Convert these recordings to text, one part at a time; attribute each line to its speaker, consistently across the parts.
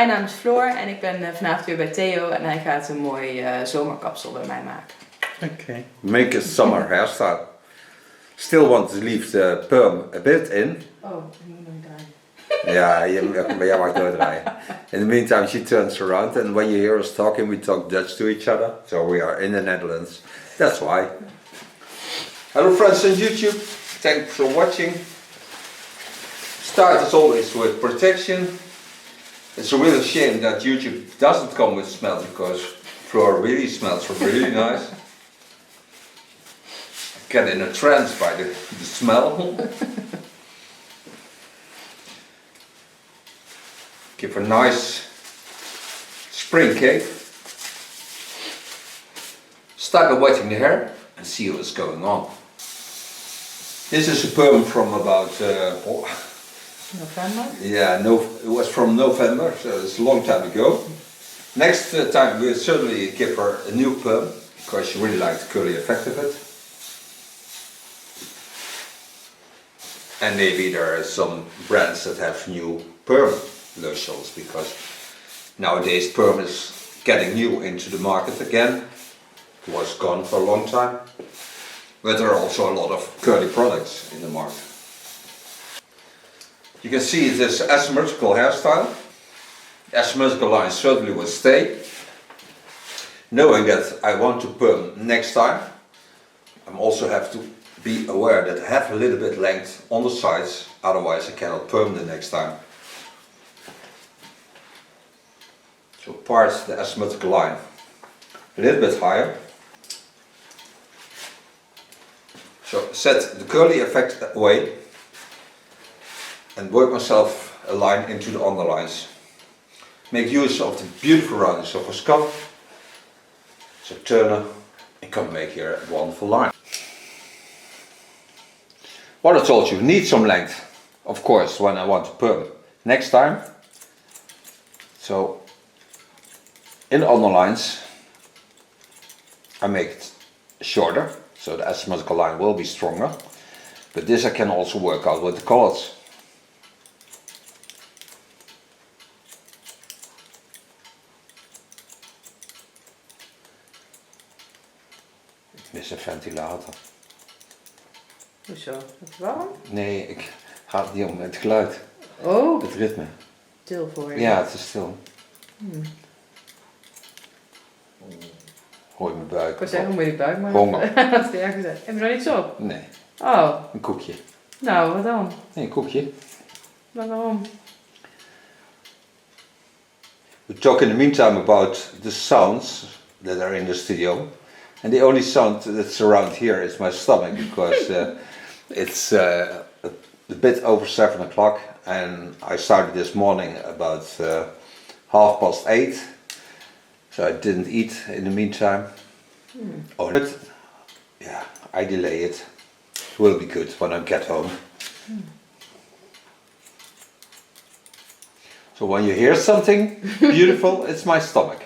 Speaker 1: Mijn naam is Floor en ik ben vanavond weer bij Theo en hij gaat een mooi zomerkapsel bij mij maken.
Speaker 2: Okay. Make a summer hairstyle. Still want to leave the perm a bit in.
Speaker 1: Oh, ik moet nog draaien.
Speaker 2: Yeah, jij mag doordraaien. In the meantime, she turns around, and when you hear us talking, we talk Dutch to each other. So we are in the Netherlands. That's why. Hello friends on YouTube. Thanks for watching. Start as always with protection. It's a real shame that YouTube doesn't come with smell, because Floor really smells really nice. I get in a trance by the smell. Give a nice spring cake. Start wetting the hair and see what's going on. This is a perm from about
Speaker 1: November?
Speaker 2: yeah, no, it was from November, so it's a long time ago. Next time we'll certainly give her a new perm, because she really liked the curly effect of it. And maybe there are some brands that have new perm lotions, because nowadays perm is getting new into the market again. It was gone for a long time. But there are also a lot of curly products in the market. You can see this asymmetrical hairstyle. Asymmetrical line certainly will stay. Knowing that I want to perm next time, I also have to be aware that I have a little bit length on the sides, otherwise I cannot perm the next time. So part the asymmetrical line a little bit higher. So set the curly effect away and work myself a line into the underlines. Make use of the beautiful roundness of her scalp. So turn her and come make here a wonderful line. What I told you, need some length, of course, when I want to perm next time. So in the underlines I make it shorter, so the asymmetrical line will be stronger. But this I can also work out with the colors. Ik mis een ventilator.
Speaker 1: Hoezo? Is het warm?
Speaker 2: Nee, ik ga het niet om het geluid.
Speaker 1: Oh,
Speaker 2: Het ritme.
Speaker 1: stil voor je.
Speaker 2: Ja, het is stil. Hoor je mijn buik?
Speaker 1: Ik wou zeggen, moet je die buik maar
Speaker 2: Honger.
Speaker 1: Dat is ergens. Heb je nog niets op?
Speaker 2: Nee,
Speaker 1: Oh,
Speaker 2: een koekje.
Speaker 1: nou wat dan?
Speaker 2: Nee, een koekje.
Speaker 1: Maar waarom?
Speaker 2: We talk in the meantime about the sounds that are in the studio. And the only sound that's around here is my stomach, because it's a bit over 7 o'clock, and I started this morning about 8:30, so I didn't eat in the meantime. Oh, but yeah, I delay it. It will be good when I get home. So when you hear something beautiful, it's my stomach.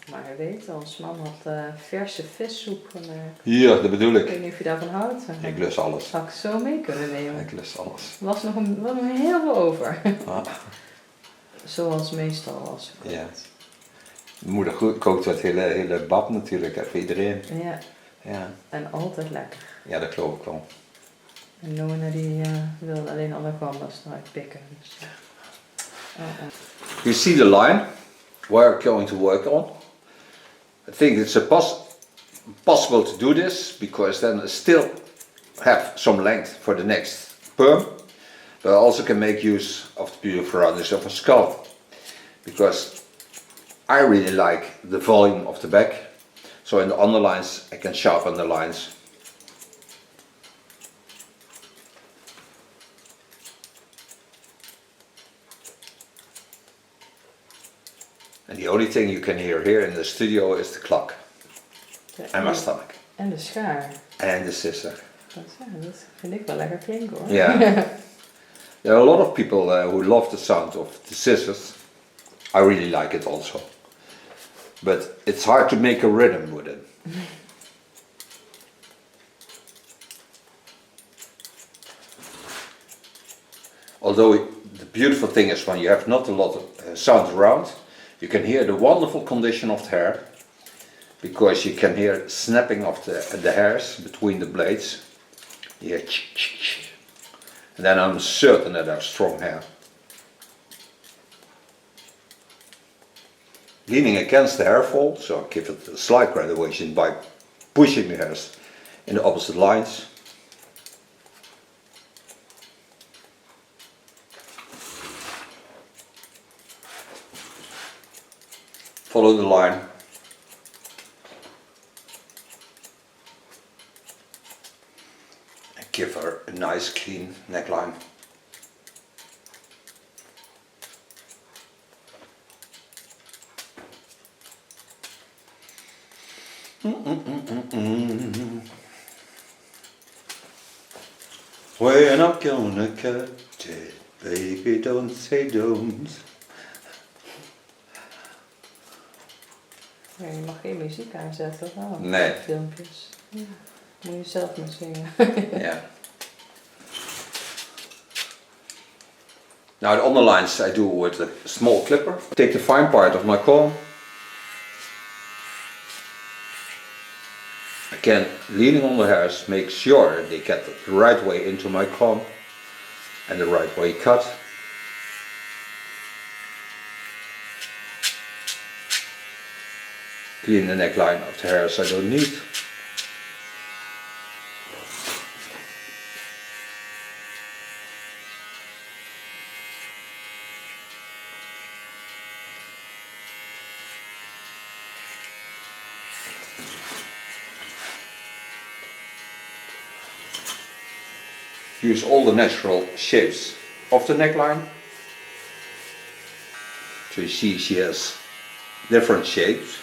Speaker 1: Maar je weet, ons man had verse vissoep.
Speaker 2: Ja, dat bedoel
Speaker 1: Ik
Speaker 2: ik.
Speaker 1: weet niet of je daarvan houdt.
Speaker 2: Ik lust alles.
Speaker 1: Zou ik zo mee kunnen nemen?
Speaker 2: Ik lust alles.
Speaker 1: Er was nog heel veel over.
Speaker 2: Ah,
Speaker 1: Zoals meestal als ik
Speaker 2: ja. Mijn moeder kookt het hele bab natuurlijk, hè, voor iedereen.
Speaker 1: Ja,
Speaker 2: Ja.
Speaker 1: en altijd lekker.
Speaker 2: Ja, dat geloof ik wel.
Speaker 1: En Nona die wilde alleen alle gambas eruit pikken. Dus,
Speaker 2: You see the line where I'm going to work on. I think it's possible to do this, because then I still have some length for the next perm, but I also can make use of the beautiful roundness of a scalp, because I really like the volume of the back. So in the underlines I can sharpen the lines. And the only thing you can hear here in the studio is the clock. And my stomach.
Speaker 1: En de schaar.
Speaker 2: And the scissor.
Speaker 1: Dat vind ik wel lekker klinken hoor.
Speaker 2: Yeah. There are a lot of people who love the sound of the scissors. I really like it also. But it's hard to make a rhythm with it. Although the beautiful thing is when you have not a lot of sound around, you can hear the wonderful condition of the hair, because you can hear snapping of the hairs between the blades. You hear ch ch ch. And then I'm certain that I have strong hair. Leaning against the hair fall, so I give it a slight graduation by pushing the hairs in the opposite lines. Follow the line. And give her a nice clean neckline. We're not gonna cut it, baby, don't say don't.
Speaker 1: Ja, je mag geen muziek aanzetten, toch? Oh,
Speaker 2: Nee.
Speaker 1: Filmpjes. Ja. Moet je zelf maar zingen.
Speaker 2: Yeah. Now the underlines I do with a small clipper. Take the fine part of my comb. Again, leaning on the hairs, make sure they get the right way into my comb and the right way cut. Clean the neckline of the hairs I don't need. Use all the natural shapes of the neckline. So you see she has different shapes.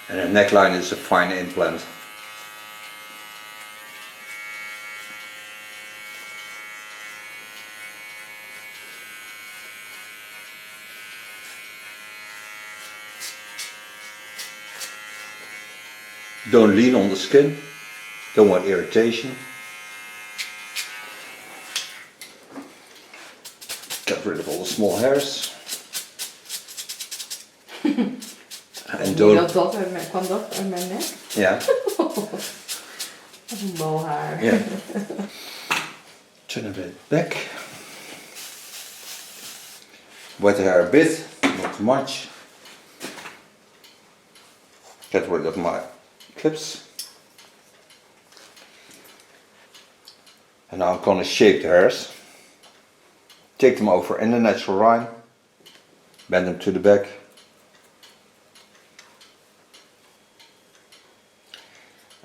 Speaker 2: And a neckline is a fine implant. Don't lean on the skin, don't want irritation. Get rid of all the small hairs. And don't...
Speaker 1: Kwam dat uit mijn nek?
Speaker 2: Ja.
Speaker 1: Een balhaar.
Speaker 2: Yeah. Turn a bit back. Wet the hair a bit, not too much. Get rid of my clips. And now I'm gonna shape the hairs. Take them over in the natural line. Bend them to the back.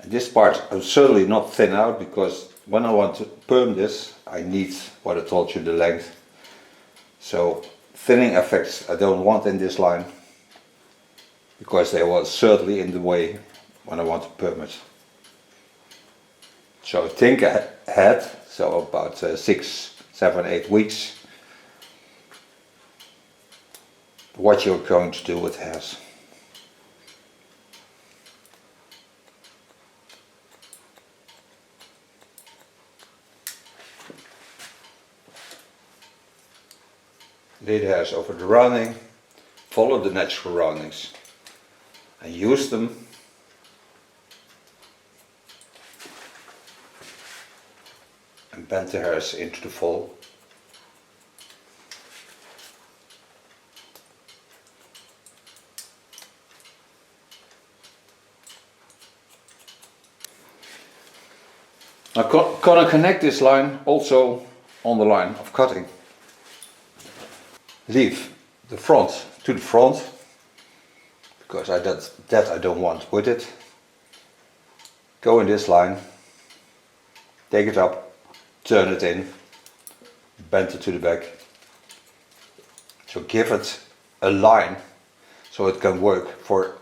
Speaker 2: And this part I'm certainly not thin out, because when I want to perm this, I need what I told you, the length. So thinning effects I don't want in this line, because they will certainly in the way when I want to perm it. So think ahead, so about 6, 7, 8 weeks, what you're going to do with hairs. Lay the hairs over the rounding, follow the natural roundings and use them and bend the hairs into the fall. I'm gonna connect this line also on the line of cutting. Leave the front to the front, because that I don't want with it. Go in this line, take it up, turn it in, bend it to the back. So give it a line so it can work for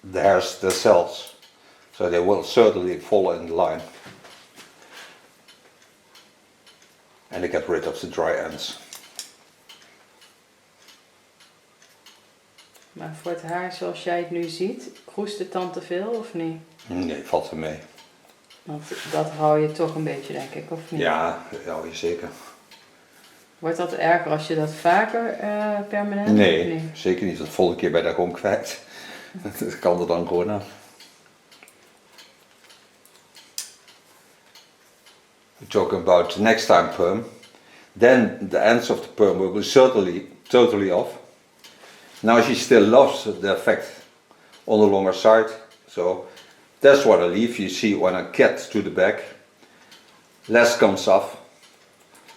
Speaker 2: the hairs themselves. So they will certainly follow in the line. And I get rid of the dry ends.
Speaker 1: Maar voor het haar zoals jij het nu ziet, kroest het dan te veel of niet?
Speaker 2: Nee, valt er mee.
Speaker 1: Want dat hou je toch een beetje, denk ik, of niet?
Speaker 2: Ja, dat hou je zeker.
Speaker 1: Wordt dat erger als je dat vaker permanent?
Speaker 2: Nee, zeker niet. De volgende keer ben je dat gewoon kwijt. Dat kan er dan gewoon af. We're talking about the next time perm. Then the ends of the perm will be certainly totally off. Now she still loves the effect on the longer side. So that's what I leave. You see when I get to the back, less comes off.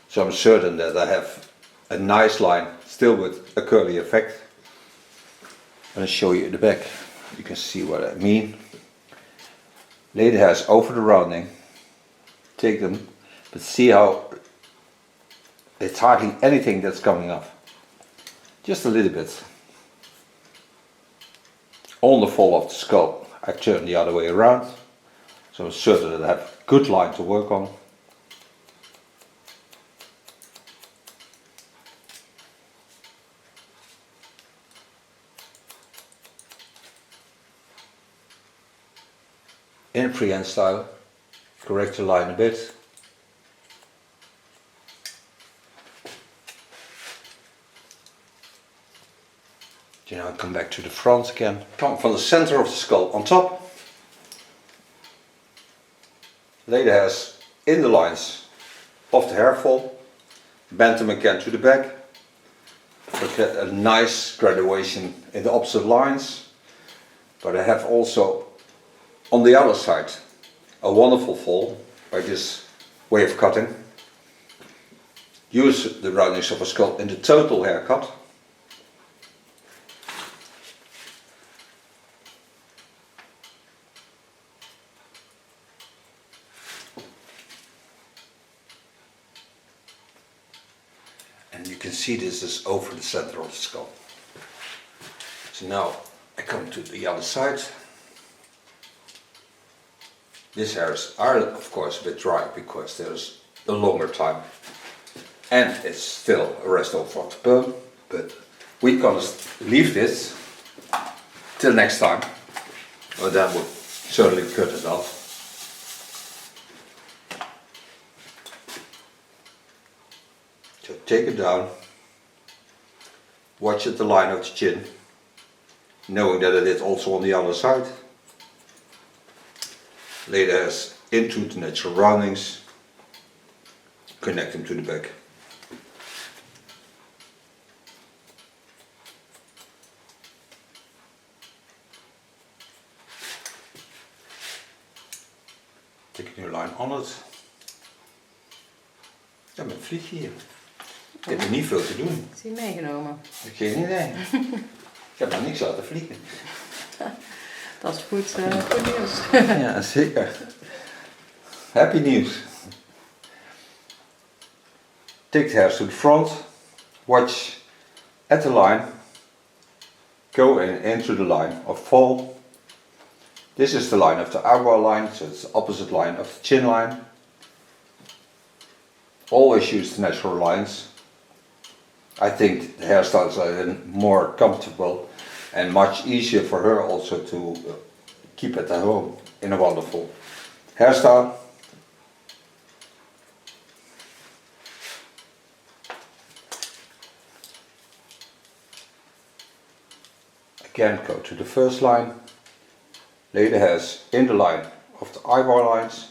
Speaker 2: So I'm certain that I have a nice line still with a curly effect. I'm going to show you the back. You can see what I mean. Lay the hairs over the rounding. Take them. But see how it's hardly anything that's coming off. Just a little bit. On the fall of the skull, I turn the other way around. So I'm certain that I have a good line to work on. In freehand style, correct the line a bit. Then I'll come back to the front again. Come from the center of the skull on top. Lay the hairs in the lines of the hair fall. Bend them again to the back. So get a nice graduation in the opposite lines. But I have also on the other side a wonderful fall by this way of cutting. Use the roundings of a skull in the total haircut. And you can see this is over the center of the skull. So now I come to the other side. These hairs are of course a bit dry because there's a longer time and it's still a rest over of the perm, but we're gonna leave this till next time, or then we'll certainly cut it off. So take it down, watch at the line of the chin, knowing that it is also on the other side. Lay the hairs into the natural roundings, connect them to the back. Take a new line on het. Ja, met een vliegje hier. Ik heb er niet veel te doen.
Speaker 1: Is die meegenomen?
Speaker 2: Ik heb geen idee. Ik heb nog niks laten vliegen.
Speaker 1: Dat is goed nieuws.
Speaker 2: Ja, zeker. Happy news. Take the hairs to the front. Watch at the line. Go into the line of fall. This is the line of the eyebrow line, so it's the opposite line of the chin line. Always use the natural lines. I think the hairstyles are more comfortable and much easier for her also to keep at home in a wonderful hairstyle. Again, go to the first line, lay the hairs in the line of the eyebrow lines,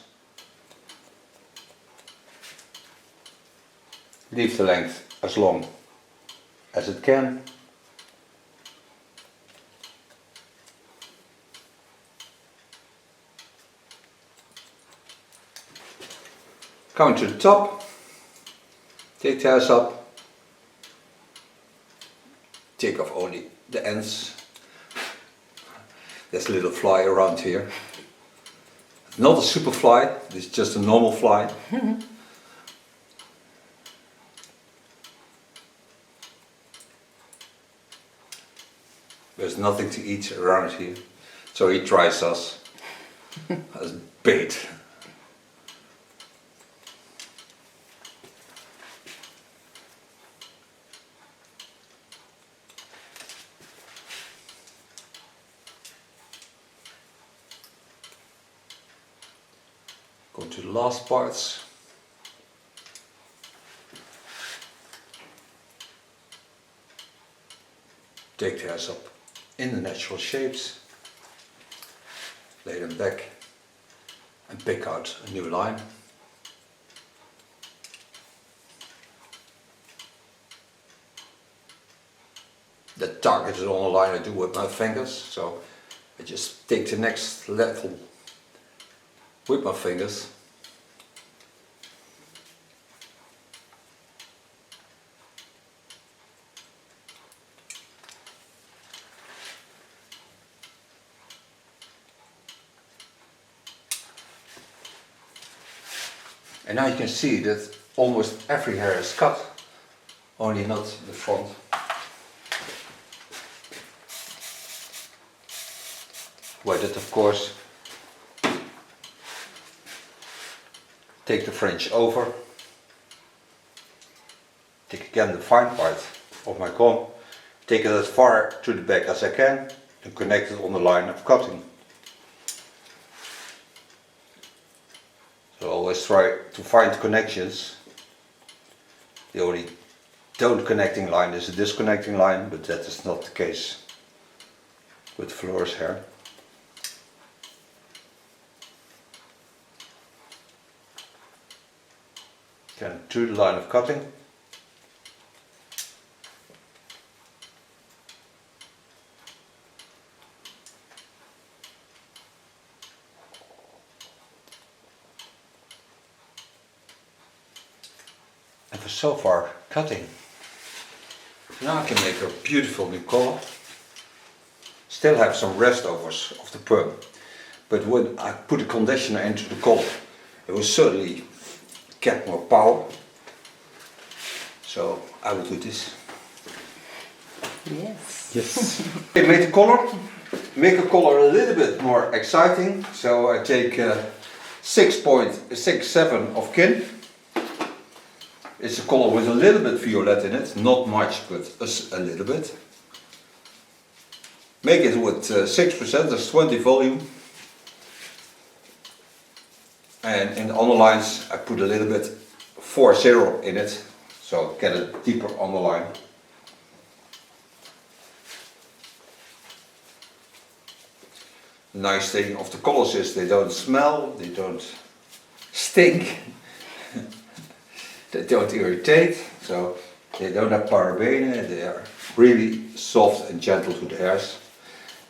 Speaker 2: leave the length as long as it can. Coming to the top, take the hairs up, take off only the ends. There's a little fly around here. Not a super fly, it's just a normal fly. There's nothing to eat around here, so he tries us as bait. Go to the last parts. Take the hairs up in the natural shapes. Lay them back and pick out a new line. The targeted on the line I do with my fingers, so I just take the next level with my fingers. And now you can see that almost every hair is cut, only not the front. Why that of course take the fringe over, take again the fine part of my comb, take it as far to the back as I can and connect it on the line of cutting. So always try to find connections. The only don't connecting line is a disconnecting line, but that is not the case with Flora's hair. Again, to the line of cutting. And for so far cutting. Now I can make a beautiful new color. Still have some restovers of the perm, but when I put a conditioner into the color, it will certainly get more power. So I will do this.
Speaker 1: Yes.
Speaker 2: Yes. I made the color. Make a color a little bit more exciting. So I take 6.67 of kin. It's a color with a little bit violet in it, not much, but a little bit. Make it with 6%, that's 20 volume. And in the underlines I put a little bit 4-0 in it, so get a deeper underline. The nice thing of the colors is they don't smell, they don't stink, they don't irritate, so they don't have parabene, they are really soft and gentle to the hairs.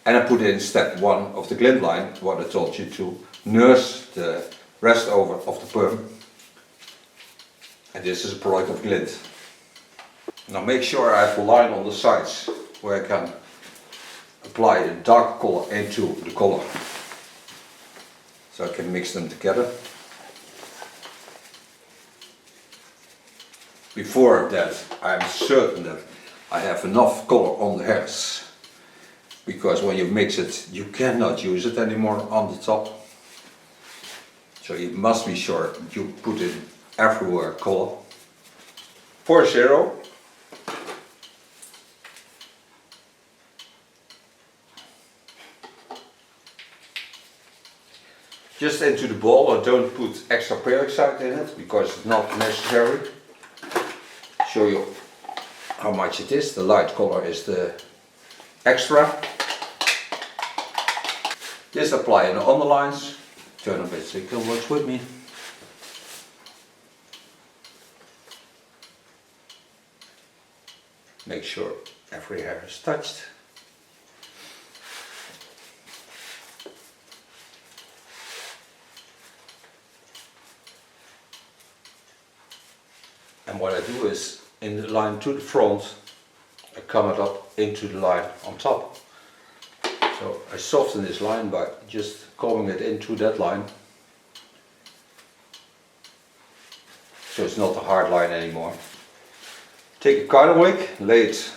Speaker 2: And I put in step 1 of the glint line, what I told you, to nurse the rest over of the perm. And this is a product of glint. Now make sure I have a line on the sides where I can apply a dark color into the color, so I can mix them together. Before that I am certain that I have enough color on the hairs, because when you mix it you cannot use it anymore on the top. So you must be sure you put in everywhere color. 4-0. Just into the ball, or don't put extra peroxide in it because it's not necessary. Show you how much it is. The light color is the extra. This apply in the underlines. Turn a bit so you can watch with me. Make sure every hair is touched. And what I do is, in the line to the front, I come it up into the line on top. So I soften this line by just combing it into that line. So it's not a hard line anymore. Take a cotton wick, lay it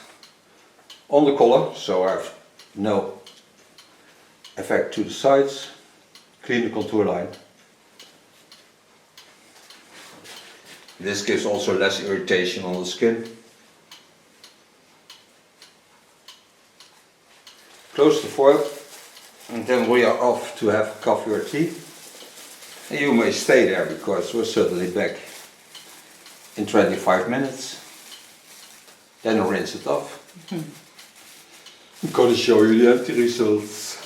Speaker 2: on the collar so I have no effect to the sides. Clean the contour line. This gives also less irritation on the skin. Close the foil, and then we are off to have coffee or tea. And you may stay there because we're certainly back in 25 minutes. Then rinse it off. I'm going to show you the empty results.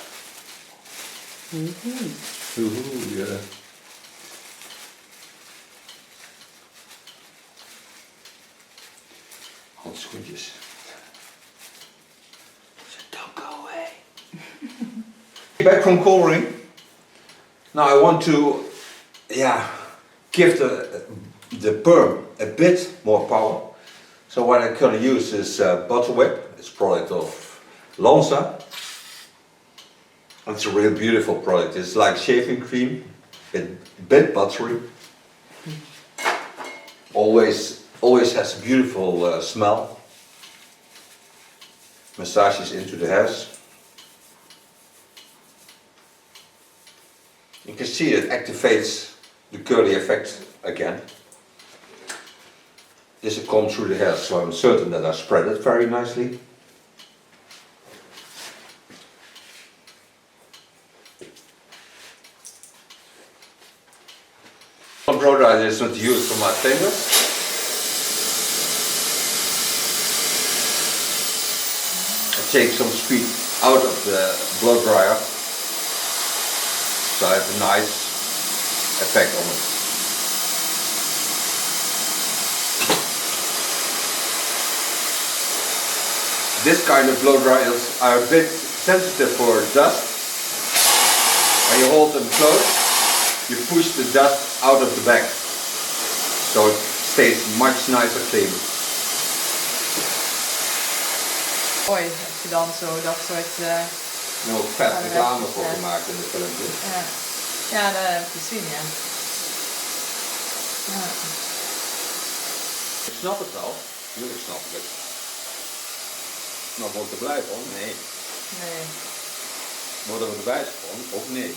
Speaker 2: Ooh, yeah. Handschoentjes. So don't go away. Back from coloring. Now I want to, give the perm a bit more power. So what I'm going to use is Butter Whip. It's a product of Lanza. It's a really beautiful product. It's like shaving cream, a bit buttery. Always has a beautiful smell. Massages into the hairs. You can see it activates the curly effect again. This will come through the hair, so I'm certain that I spread it very nicely. Blow dryer is not used for my fingers. I take some speed out of the blow dryer, so I have a nice effect on it. This kind of blow dryers are a bit sensitive for dust. When you hold them close, you push the dust out of the bag, so it stays much nicer clean.
Speaker 1: Mooi als je dan zo dat soort...
Speaker 2: Ook vet reclame voor gemaakt in de filmpje.
Speaker 1: Ja, dat heb ik gezien, ja.
Speaker 2: Ik snap het wel, jullie snappen het. Maar word ik er blij van? Nee.
Speaker 1: Nee.
Speaker 2: Worden we erbij van? Of nee?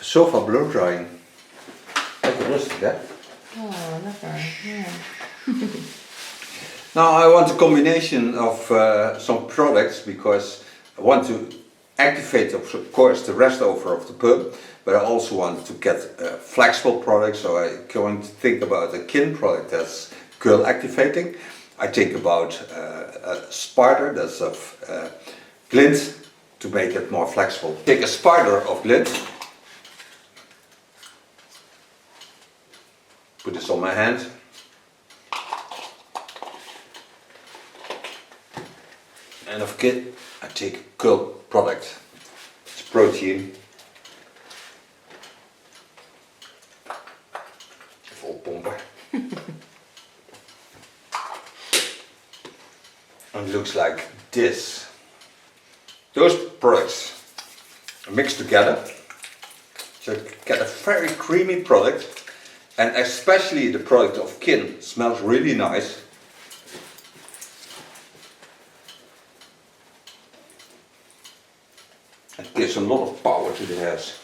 Speaker 2: Sofa blow drying. Lekker rustig, hè?
Speaker 1: Oh, lekker. Yeah.
Speaker 2: Now I want a combination of some products because I want to activate, of course, the rest over of the perm, but I also want to get flexible products. So I'm going to think about a kin product that's curl activating. I think about a spider that's of glint to make it more flexible. Take a spider of glint. Put this on my hand. And of kit, I take a curl product. It's protein. Even oppompen. And it looks like this. Those products are mixed together. So you get a very creamy product. And especially the product of kin smells really nice. It gives a lot of power to the hairs.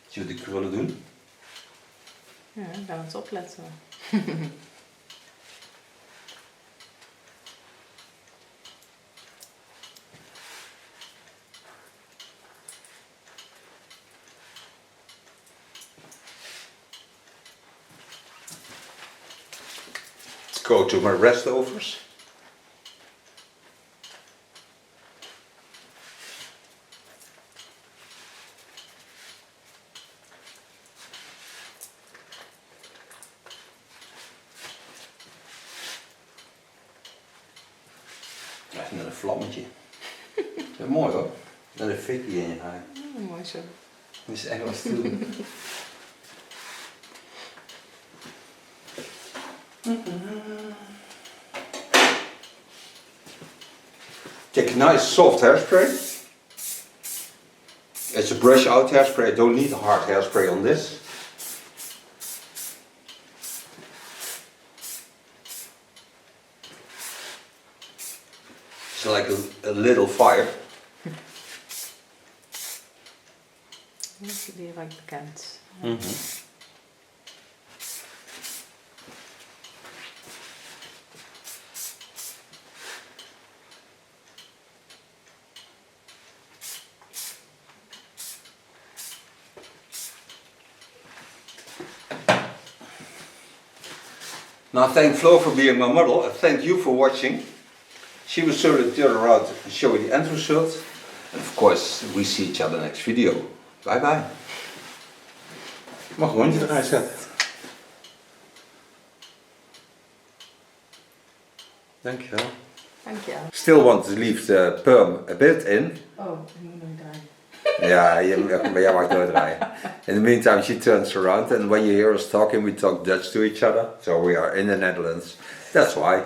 Speaker 2: Zie je wat ik willen doen?
Speaker 1: Ja, ik ben aan het opletten.
Speaker 2: Go to my restovers. Dat is net een vlammetje. Dat is mooi hoor. Net een fikkie in je haar.
Speaker 1: Mooi zo.
Speaker 2: Dat is echt wat te doen. Take a nice soft hairspray. It's a brush out hairspray. I don't need a hard hairspray on this. It's like a little fire.
Speaker 1: Die heb ik bekend.
Speaker 2: Now thank Flo for being my model and thank you for watching. She will surely turn around and show you the end result. And of course, we see each other next video. Bye bye. Mag gewoon eruit zetten. Dankjewel.
Speaker 1: Dankjewel.
Speaker 2: Still want to leave the perm a bit in.
Speaker 1: Oh, ik moet nog draaien.
Speaker 2: Maar jij mag nooit draaien. In the meantime, she turns around and when you hear us talking, we talk Dutch to each other. So we are in the Netherlands. That's why.